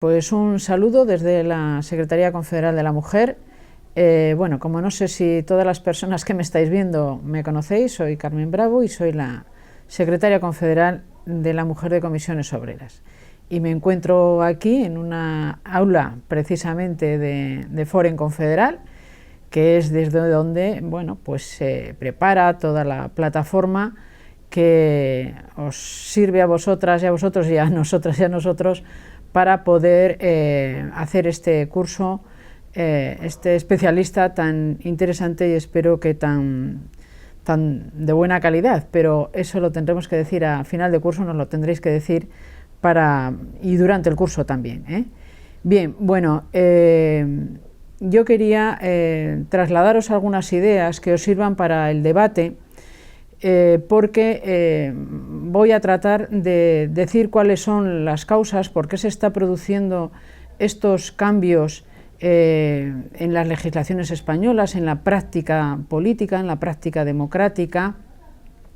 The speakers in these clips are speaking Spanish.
Pues un saludo desde la Secretaría Confederal de la Mujer. Bueno, como no sé si todas las personas que me estáis viendo me conocéis, soy Carmen Bravo y soy la Secretaria Confederal de la Mujer de Comisiones Obreras. Y me encuentro aquí en una aula precisamente de Foren Confederal, que es desde donde pues se prepara toda la plataforma que os sirve a vosotras y a vosotros y a nosotras y a nosotros para poder hacer este curso, este especialista tan interesante y espero que tan de buena calidad, pero eso lo tendremos que decir a final de curso, nos lo tendréis que decir y durante el curso también. Bien, bueno, yo quería trasladaros algunas ideas que os sirvan para el debate, porque voy a tratar de decir cuáles son las causas, por qué se está produciendo estos cambios en las legislaciones españolas, en la práctica política, en la práctica democrática,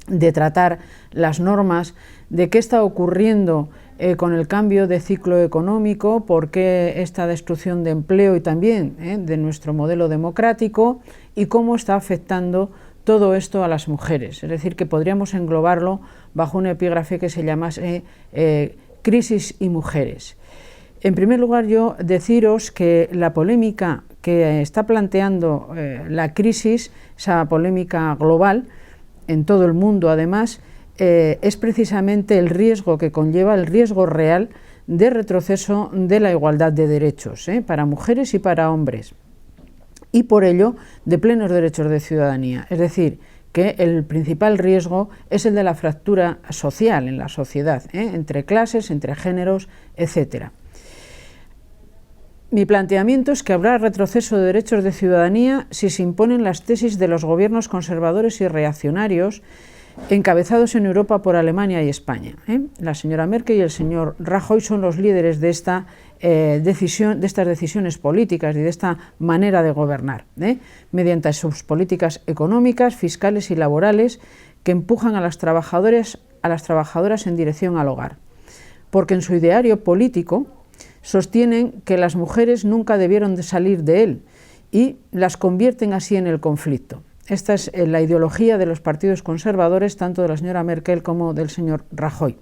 de tratar las normas, de qué está ocurriendo con el cambio de ciclo económico, por qué esta destrucción de empleo y también de nuestro modelo democrático y cómo está afectando todo esto a las mujeres. Es decir, que podríamos englobarlo bajo un epígrafe que se llamase crisis y mujeres. En primer lugar, yo deciros que la polémica que está planteando la crisis, esa polémica global, en todo el mundo además, es precisamente el riesgo que conlleva, el riesgo real de retroceso de la igualdad de derechos para mujeres y para hombres, y por ello de plenos derechos de ciudadanía. Es decir, que el principal riesgo es el de la fractura social en la sociedad, entre clases, entre géneros, etc. Mi planteamiento es que habrá retroceso de derechos de ciudadanía si se imponen las tesis de los gobiernos conservadores y reaccionarios encabezados en Europa por Alemania y España. La señora Merkel y el señor Rajoy son los líderes de estas decisiones políticas y de esta manera de gobernar, mediante sus políticas económicas, fiscales y laborales que empujan a las trabajadoras en dirección al hogar. Porque en su ideario político sostienen que las mujeres nunca debieron de salir de él y las convierten así en el conflicto. Esta es la ideología de los partidos conservadores, tanto de la señora Merkel como del señor Rajoy.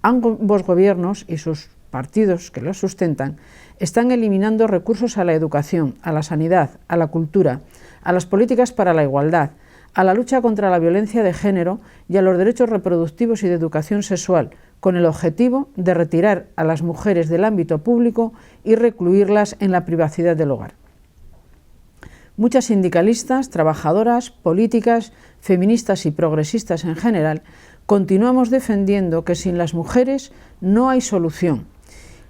Ambos gobiernos y sus partidos que los sustentan están eliminando recursos a la educación, a la sanidad, a la cultura, a las políticas para la igualdad, a la lucha contra la violencia de género y a los derechos reproductivos y de educación sexual, con el objetivo de retirar a las mujeres del ámbito público y recluirlas en la privacidad del hogar. Muchas sindicalistas, trabajadoras, políticas, feministas y progresistas en general, continuamos defendiendo que sin las mujeres no hay solución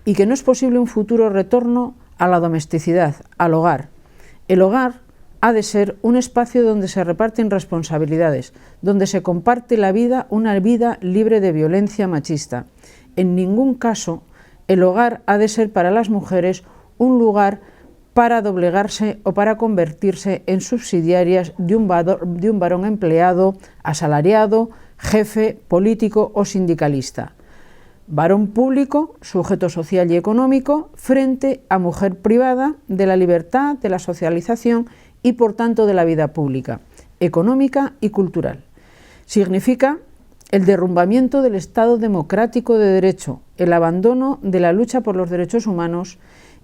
y que no es posible un futuro retorno a la domesticidad, al hogar. El hogar ha de ser un espacio donde se reparten responsabilidades, donde se comparte la vida, una vida libre de violencia machista. En ningún caso el hogar ha de ser para las mujeres un lugar para doblegarse o para convertirse en subsidiarias de un varón empleado, asalariado, jefe, político o sindicalista. Varón público, sujeto social y económico, frente a mujer privada de la libertad, de la socialización y por tanto de la vida pública, económica y cultural. Significa el derrumbamiento del Estado democrático de derecho, el abandono de la lucha por los derechos humanos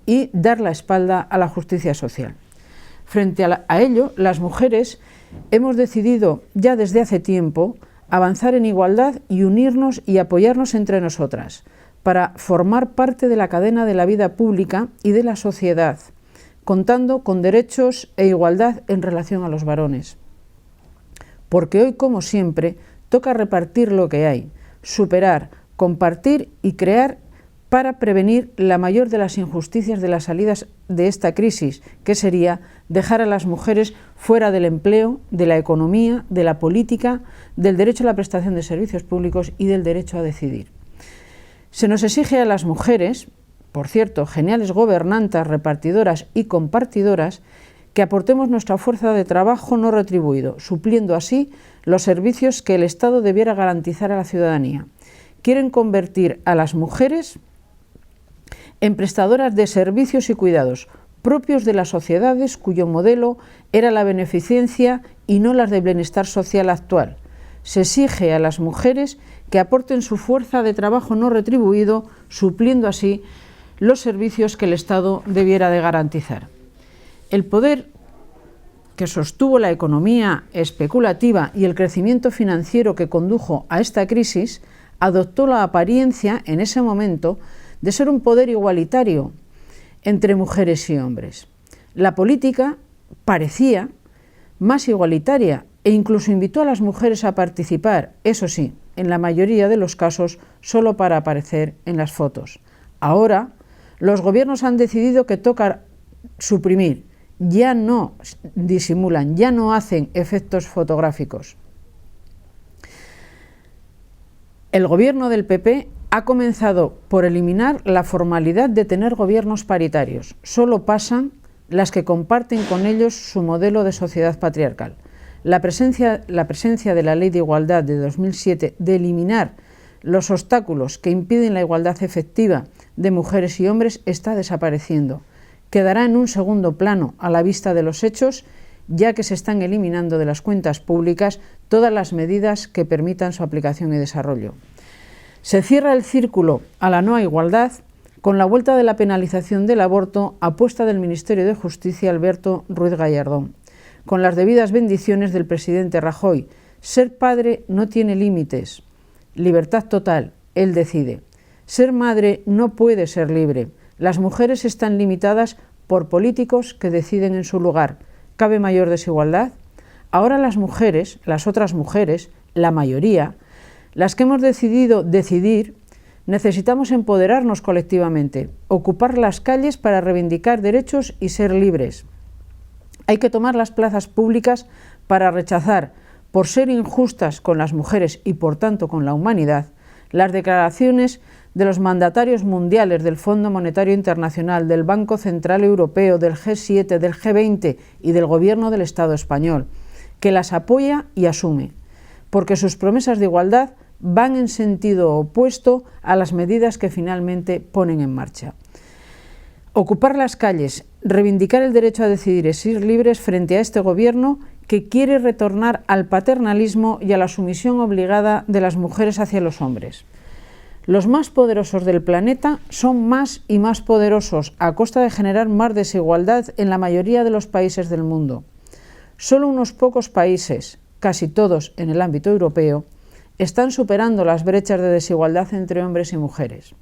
y dar la espalda a la justicia social. Frente a ello, las mujeres hemos decidido ya desde hace tiempo avanzar en igualdad y unirnos y apoyarnos entre nosotras para formar parte de la cadena de la vida pública y de la sociedad, contando con derechos e igualdad en relación a los varones. Porque hoy, como siempre, toca repartir lo que hay, superar, compartir y crear para prevenir la mayor de las injusticias de las salidas de esta crisis, que sería dejar a las mujeres fuera del empleo, de la economía, de la política, del derecho a la prestación de servicios públicos y del derecho a decidir. Se nos exige a las mujeres, por cierto, geniales gobernantas, repartidoras y compartidoras, que aportemos nuestra fuerza de trabajo no retribuido, supliendo así los servicios que el Estado debiera garantizar a la ciudadanía. Quieren convertir a las mujeres en prestadoras de servicios y cuidados propios de las sociedades cuyo modelo era la beneficencia y no las del bienestar social actual. Se exige a las mujeres que aporten su fuerza de trabajo no retribuido, supliendo así los servicios que el Estado debiera de garantizar. El poder que sostuvo la economía especulativa y el crecimiento financiero que condujo a esta crisis adoptó la apariencia, en ese momento, de ser un poder igualitario entre mujeres y hombres. La política parecía más igualitaria e incluso invitó a las mujeres a participar, eso sí, en la mayoría de los casos solo para aparecer en las fotos. Ahora, los gobiernos han decidido que toca suprimir, ya no disimulan, ya no hacen efectos fotográficos. El gobierno del PP ha comenzado por eliminar la formalidad de tener gobiernos paritarios. Solo pasan las que comparten con ellos su modelo de sociedad patriarcal. La presencia de la Ley de Igualdad de 2007 de eliminar los obstáculos que impiden la igualdad efectiva de mujeres y hombres está desapareciendo. Quedará en un segundo plano a la vista de los hechos, ya que se están eliminando de las cuentas públicas todas las medidas que permitan su aplicación y desarrollo. Se cierra el círculo a la no igualdad con la vuelta de la penalización del aborto, apuesta del Ministerio de Justicia Alberto Ruiz Gallardón, con las debidas bendiciones del presidente Rajoy. Ser padre no tiene límites, libertad total, él decide. Ser madre no puede ser libre. Las mujeres están limitadas por políticos que deciden en su lugar. ¿Cabe mayor desigualdad? Ahora las mujeres, las otras mujeres, la mayoría, las que hemos decidido decidir, necesitamos empoderarnos colectivamente, ocupar las calles para reivindicar derechos y ser libres. Hay que tomar las plazas públicas para rechazar, por ser injustas con las mujeres y por tanto con la humanidad, las declaraciones de los mandatarios mundiales del Fondo Monetario Internacional, del Banco Central Europeo, del G7, del G20 y del Gobierno del Estado español, que las apoya y asume, porque sus promesas de igualdad van en sentido opuesto a las medidas que finalmente ponen en marcha. Ocupar las calles, reivindicar el derecho a decidir y ser libres frente a este gobierno que quiere retornar al paternalismo y a la sumisión obligada de las mujeres hacia los hombres. Los más poderosos del planeta son más y más poderosos a costa de generar más desigualdad en la mayoría de los países del mundo. Solo unos pocos países, casi todos en el ámbito europeo, están superando las brechas de desigualdad entre hombres y mujeres.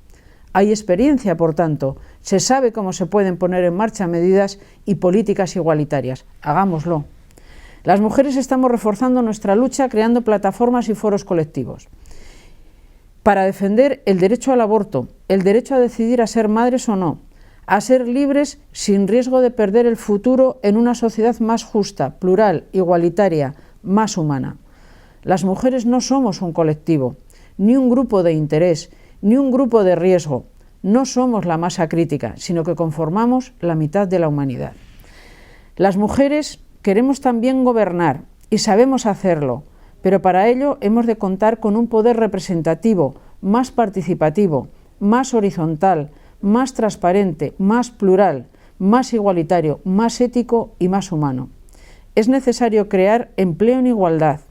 Hay experiencia, por tanto, se sabe cómo se pueden poner en marcha medidas y políticas igualitarias. Hagámoslo. Las mujeres estamos reforzando nuestra lucha creando plataformas y foros colectivos para defender el derecho al aborto, el derecho a decidir a ser madres o no, a ser libres sin riesgo de perder el futuro en una sociedad más justa, plural, igualitaria, más humana. Las mujeres no somos un colectivo, ni un grupo de interés, ni un grupo de riesgo. No somos la masa crítica, sino que conformamos la mitad de la humanidad. Las mujeres queremos también gobernar y sabemos hacerlo, pero para ello hemos de contar con un poder representativo, más participativo, más horizontal, más transparente, más plural, más igualitario, más ético y más humano. Es necesario crear empleo en igualdad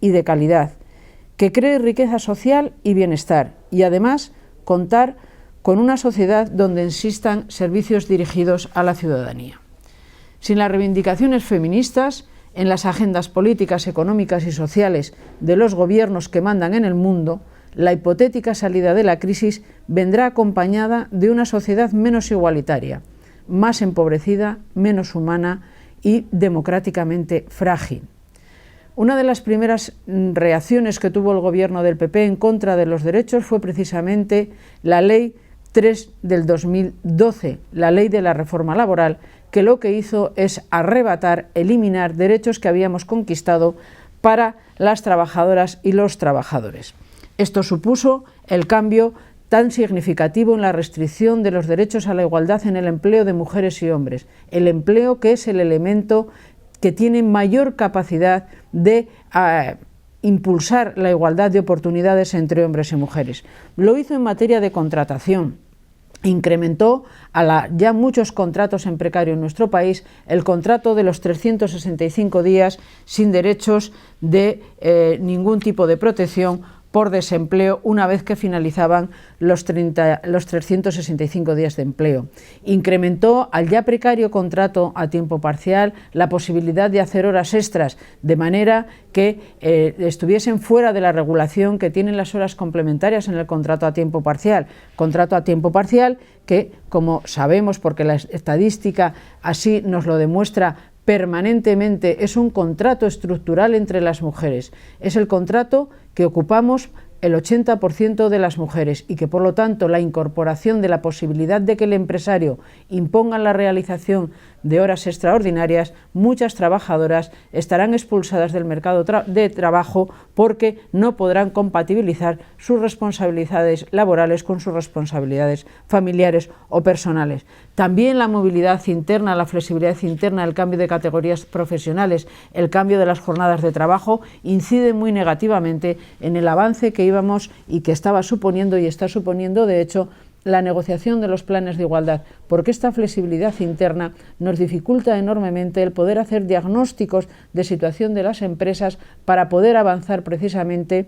y de calidad, que cree riqueza social y bienestar, y además contar con una sociedad donde existan servicios dirigidos a la ciudadanía. Sin las reivindicaciones feministas, en las agendas políticas, económicas y sociales de los gobiernos que mandan en el mundo, la hipotética salida de la crisis vendrá acompañada de una sociedad menos igualitaria, más empobrecida, menos humana y democráticamente frágil. Una de las primeras reacciones que tuvo el gobierno del PP en contra de los derechos fue precisamente la Ley 3 del 2012, la Ley de la Reforma Laboral, que lo que hizo es arrebatar, eliminar derechos que habíamos conquistado para las trabajadoras y los trabajadores. Esto supuso el cambio tan significativo en la restricción de los derechos a la igualdad en el empleo de mujeres y hombres, el empleo que es el elemento que tiene mayor capacidad de impulsar la igualdad de oportunidades entre hombres y mujeres. Lo hizo en materia de contratación, incrementó a ya muchos contratos en precario en nuestro país el contrato de los 365 días sin derechos de ningún tipo de protección por desempleo una vez que finalizaban los 365 días de empleo. Incrementó al ya precario contrato a tiempo parcial la posibilidad de hacer horas extras, de manera que estuviesen fuera de la regulación que tienen las horas complementarias en el contrato a tiempo parcial. Contrato a tiempo parcial que, como sabemos, porque la estadística así nos lo demuestra permanentemente, es un contrato estructural entre las mujeres. Es el contrato que ocupamos el 80% de las mujeres y que, por lo tanto, la incorporación de la posibilidad de que el empresario imponga la realización de horas extraordinarias, muchas trabajadoras estarán expulsadas del mercado de trabajo porque no podrán compatibilizar sus responsabilidades laborales con sus responsabilidades familiares o personales. También la movilidad interna, la flexibilidad interna, el cambio de categorías profesionales, el cambio de las jornadas de trabajo incide muy negativamente en el avance que íbamos y que estaba suponiendo y está suponiendo, de hecho, la negociación de los planes de igualdad, porque esta flexibilidad interna nos dificulta enormemente el poder hacer diagnósticos de situación de las empresas para poder avanzar precisamente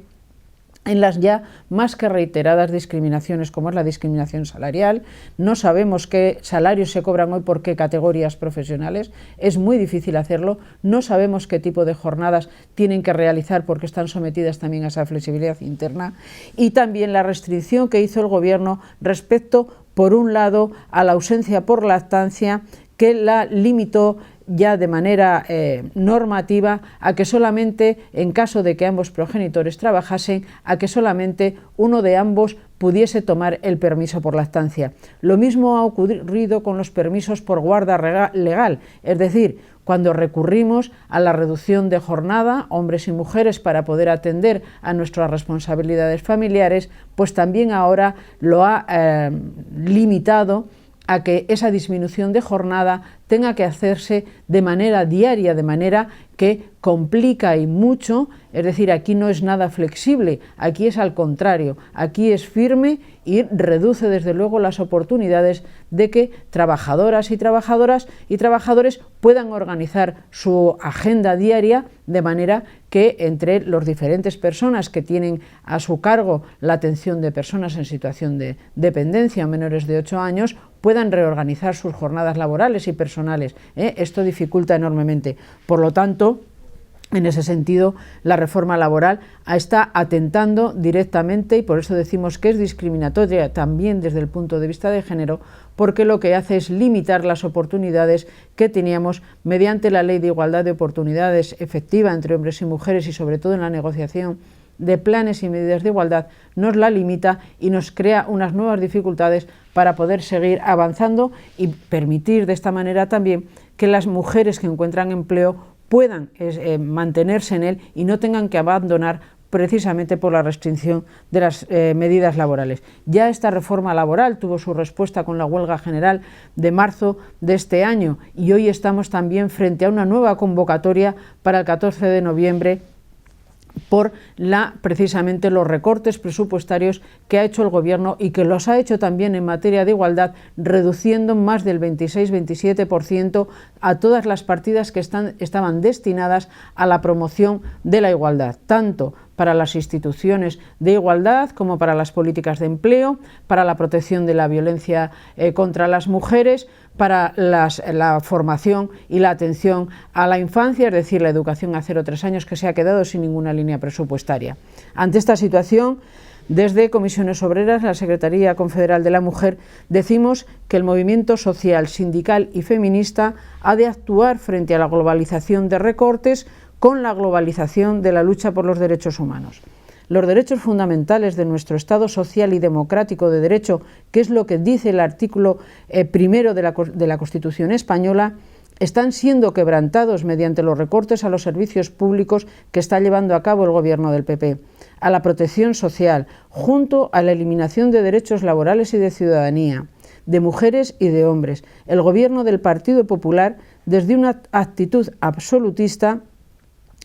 en las ya más que reiteradas discriminaciones, como es la discriminación salarial. No sabemos qué salarios se cobran hoy por qué categorías profesionales, es muy difícil hacerlo, no sabemos qué tipo de jornadas tienen que realizar porque están sometidas también a esa flexibilidad interna, y también la restricción que hizo el Gobierno respecto, por un lado, a la ausencia por lactancia, que la limitó ya de manera normativa a que solamente, en caso de que ambos progenitores trabajasen, a que solamente uno de ambos pudiese tomar el permiso por lactancia. Lo mismo ha ocurrido con los permisos por guarda legal, es decir, cuando recurrimos a la reducción de jornada, hombres y mujeres, para poder atender a nuestras responsabilidades familiares, pues también ahora lo ha limitado a que esa disminución de jornada tenga que hacerse de manera diaria, de manera que complica y mucho, es decir, aquí no es nada flexible, aquí es al contrario, aquí es firme y reduce desde luego las oportunidades de que trabajadoras y trabajadores puedan organizar su agenda diaria de manera que entre las diferentes personas que tienen a su cargo la atención de personas en situación de dependencia o menores de 8 años puedan reorganizar sus jornadas laborales y personales. Esto dificulta enormemente. Por lo tanto, en ese sentido, la reforma laboral está atentando directamente, y por eso decimos que es discriminatoria también desde el punto de vista de género, porque lo que hace es limitar las oportunidades que teníamos mediante la Ley de Igualdad de Oportunidades efectiva entre hombres y mujeres, y sobre todo en la negociación de planes y medidas de igualdad, nos la limita y nos crea unas nuevas dificultades para poder seguir avanzando y permitir de esta manera también que las mujeres que encuentran empleo puedan mantenerse en él y no tengan que abandonar precisamente por la restricción de las medidas laborales. Ya esta reforma laboral tuvo su respuesta con la huelga general de marzo de este año, y hoy estamos también frente a una nueva convocatoria para el 14 de noviembre por precisamente los recortes presupuestarios que ha hecho el Gobierno, y que los ha hecho también en materia de igualdad, reduciendo más del 26-27% a todas las partidas que estaban destinadas a la promoción de la igualdad, tanto para las instituciones de igualdad como para las políticas de empleo, para la protección de la violencia contra las mujeres, para la formación y la atención a la infancia, es decir, la educación a 0-3 años, que se ha quedado sin ninguna línea presupuestaria. Ante esta situación, desde Comisiones Obreras, la Secretaría Confederal de la Mujer, decimos que el movimiento social, sindical y feminista ha de actuar frente a la globalización de recortes con la globalización de la lucha por los derechos humanos. Los derechos fundamentales de nuestro Estado social y democrático de derecho, que es lo que dice el artículo primero de la Constitución española, están siendo quebrantados mediante los recortes a los servicios públicos que está llevando a cabo el Gobierno del PP, a la protección social, junto a la eliminación de derechos laborales y de ciudadanía, de mujeres y de hombres. El Gobierno del Partido Popular, desde una actitud absolutista,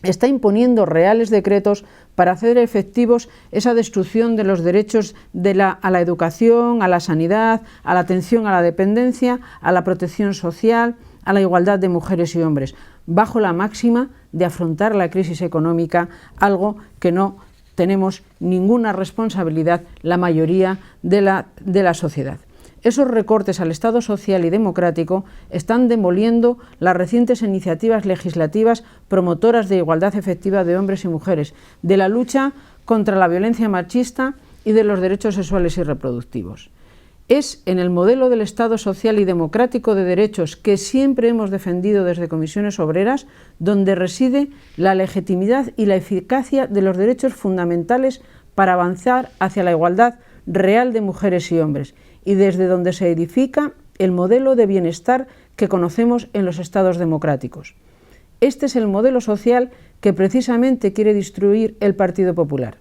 está imponiendo reales decretos para hacer efectivos esa destrucción de los derechos a la educación, a la sanidad, a la atención a la dependencia, a la protección social, a la igualdad de mujeres y hombres, bajo la máxima de afrontar la crisis económica, algo que no tenemos ninguna responsabilidad la mayoría de la sociedad. Esos recortes al Estado social y democrático están demoliendo las recientes iniciativas legislativas promotoras de igualdad efectiva de hombres y mujeres, de la lucha contra la violencia machista y de los derechos sexuales y reproductivos. Es en el modelo del Estado social y democrático de derechos que siempre hemos defendido desde Comisiones Obreras donde reside la legitimidad y la eficacia de los derechos fundamentales para avanzar hacia la igualdad real de mujeres y hombres, y desde donde se edifica el modelo de bienestar que conocemos en los estados democráticos. Este es el modelo social que precisamente quiere destruir el Partido Popular,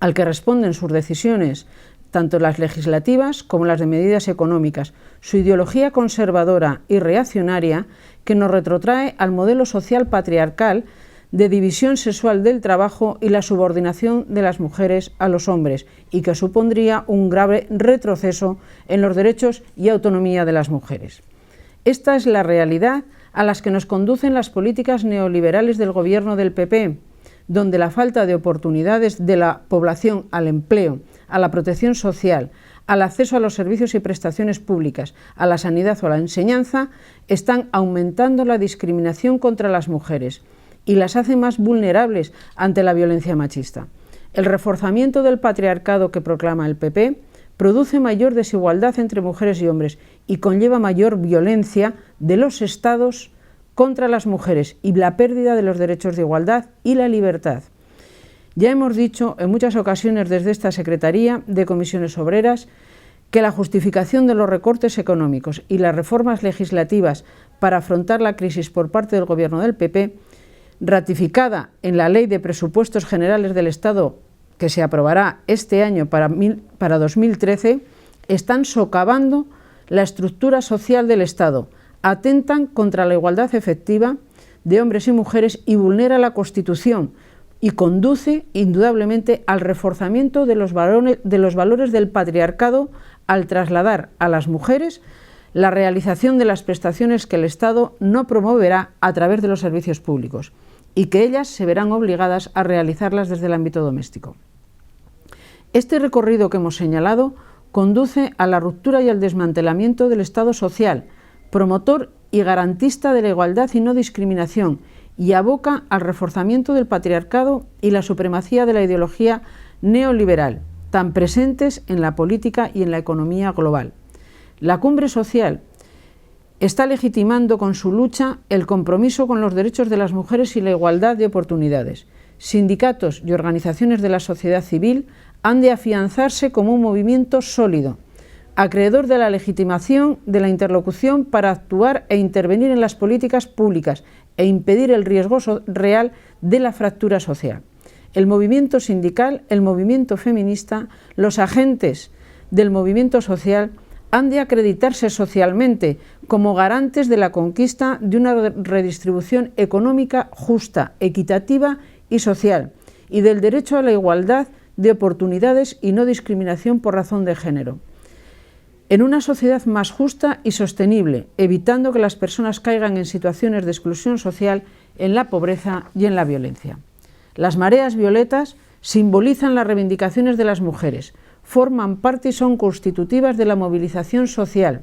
al que responden sus decisiones, tanto las legislativas como las de medidas económicas, su ideología conservadora y reaccionaria que nos retrotrae al modelo social patriarcal de división sexual del trabajo y la subordinación de las mujeres a los hombres, y que supondría un grave retroceso en los derechos y autonomía de las mujeres. Esta es la realidad a las que nos conducen las políticas neoliberales del gobierno del PP, donde la falta de oportunidades de la población al empleo, a la protección social, al acceso a los servicios y prestaciones públicas, a la sanidad o a la enseñanza, están aumentando la discriminación contra las mujeres y las hace más vulnerables ante la violencia machista. El reforzamiento del patriarcado que proclama el PP produce mayor desigualdad entre mujeres y hombres y conlleva mayor violencia de los estados contra las mujeres y la pérdida de los derechos de igualdad y la libertad. Ya hemos dicho en muchas ocasiones desde esta Secretaría de Comisiones Obreras que la justificación de los recortes económicos y las reformas legislativas para afrontar la crisis por parte del Gobierno del PP, ratificada en la Ley de Presupuestos Generales del Estado que se aprobará este año para 2013, están socavando la estructura social del Estado, atentan contra la igualdad efectiva de hombres y mujeres y vulnera la Constitución y conduce indudablemente al reforzamiento de los valores del patriarcado al trasladar a las mujeres la realización de las prestaciones que el Estado no promoverá a través de los servicios públicos y que ellas se verán obligadas a realizarlas desde el ámbito doméstico. Este recorrido que hemos señalado conduce a la ruptura y al desmantelamiento del Estado social, promotor y garantista de la igualdad y no discriminación, y aboca al reforzamiento del patriarcado y la supremacía de la ideología neoliberal, tan presentes en la política y en la economía global. La cumbre social está legitimando con su lucha el compromiso con los derechos de las mujeres y la igualdad de oportunidades. Sindicatos y organizaciones de la sociedad civil han de afianzarse como un movimiento sólido, acreedor de la legitimación de la interlocución para actuar e intervenir en las políticas públicas e impedir el riesgo real de la fractura social. El movimiento sindical, el movimiento feminista, los agentes del movimiento social han de acreditarse socialmente como garantes de la conquista de una redistribución económica justa, equitativa y social, y del derecho a la igualdad de oportunidades y no discriminación por razón de género, en una sociedad más justa y sostenible, evitando que las personas caigan en situaciones de exclusión social, en la pobreza y en la violencia. Las mareas violetas simbolizan las reivindicaciones de las mujeres, forman parte y son constitutivas de la movilización social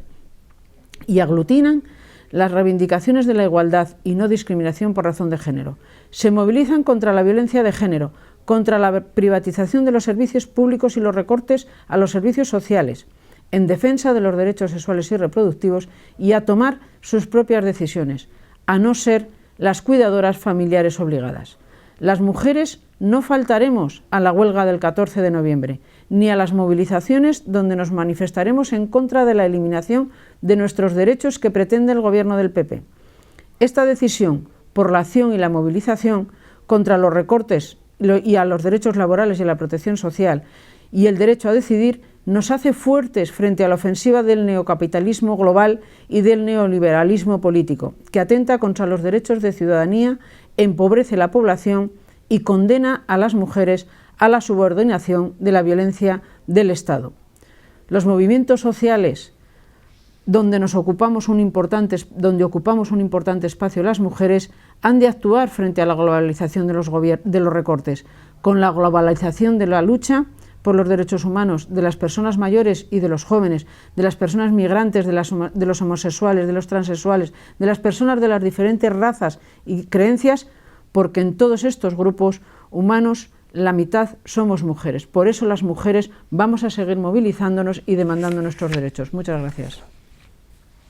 y aglutinan las reivindicaciones de la igualdad y no discriminación por razón de género. Se movilizan contra la violencia de género, contra la privatización de los servicios públicos y los recortes a los servicios sociales, en defensa de los derechos sexuales y reproductivos y a tomar sus propias decisiones, a no ser las cuidadoras familiares obligadas. Las mujeres no faltaremos a la huelga del 14 de noviembre, ni a las movilizaciones donde nos manifestaremos en contra de la eliminación de nuestros derechos que pretende el gobierno del PP. Esta decisión por la acción y la movilización contra los recortes y a los derechos laborales y a la protección social y el derecho a decidir nos hace fuertes frente a la ofensiva del neocapitalismo global y del neoliberalismo político, que atenta contra los derechos de ciudadanía empobrece la población y condena a las mujeres a la subordinación de la violencia del Estado. Los movimientos sociales donde ocupamos un importante espacio las mujeres han de actuar frente a la globalización de los recortes, con la globalización de la lucha por los derechos humanos de las personas mayores y de los jóvenes, de las personas migrantes, de los homosexuales, de los transexuales, de las personas de las diferentes razas y creencias, porque en todos estos grupos humanos la mitad somos mujeres. Por eso las mujeres vamos a seguir movilizándonos y demandando nuestros derechos. Muchas gracias.